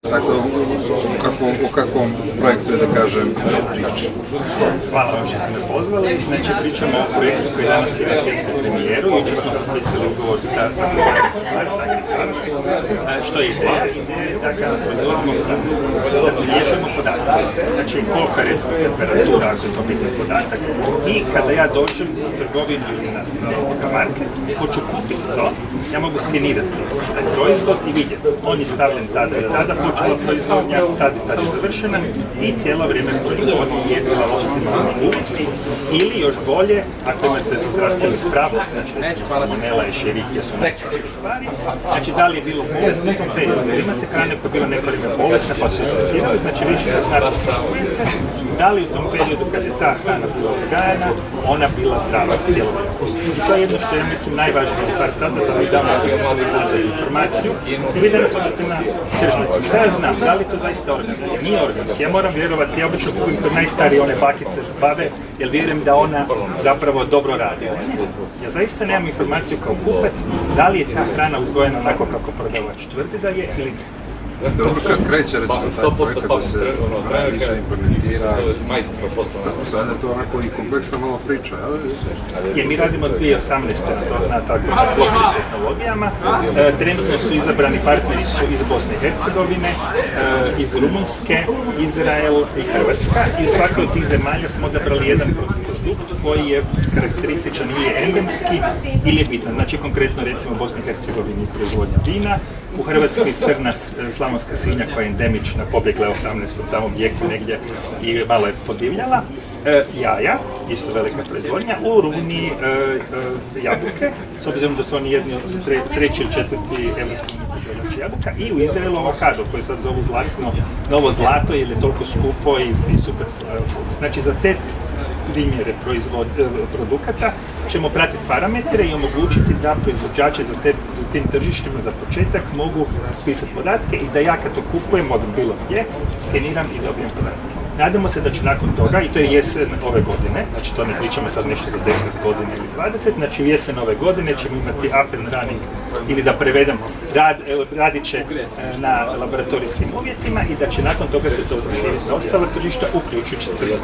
Dakle, o kakvom projektu je, da kažem, priča? Hvala vam što ste me pozvali. Znači, pričamo o projektu koji danas ima svjetsku premijeru. Jučer smo potpisali ugovor sa što je ideja? Ideja je da kada proizvodimo hranu, zabilježimo podatke. Znači, kolika recimo temperatura, ako je to bitan podatak. I kada ja dođem u trgovinu ili na market, hoću kupiti to, ja mogu skenirati taj proizvod i vidjeti. On je stavljen tada i tada, počela proizvodnja, tada i tada je završena i cijelo vrijeme proizvodnja je bila optimalno uvjeti. Ili još bolje, ako imate zdravstvenu ispravnost, znači recimo salmonela i šerihija su najčešće stvari, znači da li je bilo bolesti u tom periodu, jer imate hrane koja je bila neko vrijeme bolesna pa su izolirali, znači više da znate da li u tom periodu kad je ta hrana bila uzgajana, ona bila zdrava cijelo vrijeme. I to je jedno što je, mislim, najvažnija stvar sada, da vi damo informaciju i vi danas odete na tržnicu. Šta ja znam, da li to zaista organski? Nije organski, ja moram vjerovati, ja obično kupim kod najstarije one bakice bave, jer vjerujem da ona zapravo dobro radi. Ja zaista nemam informaciju kao kupac, da li je ta hrana uzgojena onako kako prodavač tvrdi da je ili ne. Dobro, kad kreće recimo taj projekat da se analiza implementira, sada je to onako i kompleksna malo priča, je? Mi radimo 2018. na takvim blockchain tehnologijama. Trenutno su izabrani partneri su iz Bosne i Hercegovine, iz Rumunjske, Izrael i Hrvatska i u svakoj od tih zemalja smo odabrali jedan produkt koji je karakterističan ili je endemski ili je bitan. Znači konkretno recimo u Bosni i Hercegovini proizvodnja vina, u Hrvatskoj crna slavonska svinja koja je endemična, pobjegla je u 18. tamo vijeku negdje i malo je podivljala. Jaja, isto velika proizvodnja, u Rumuniji jabuke, s obzirom da su oni jedni od treći ili četvrti evropski proizvođači jabuka, i u Izraelu avokado koji sad zovu novo zlato jer je toliko skupo i super. Znači za te primjere produkata ćemo pratiti parametre i omogućiti da proizvođači za tim tržištima za početak mogu pisati podatke i da ja kad to kupujem od bilo gdje, skeniram i dobijem podatke. Nadamo se da će nakon toga, i to je jesen ove godine, znači to ne pričamo sad nešto za 10 godina ili 20, znači u jesen ove godine ćemo imati up and running, ili da prevedem, radit će na laboratorijskim uvjetima i da će nakon toga se to proširiti na ostala tržišta, uključujući crkvu.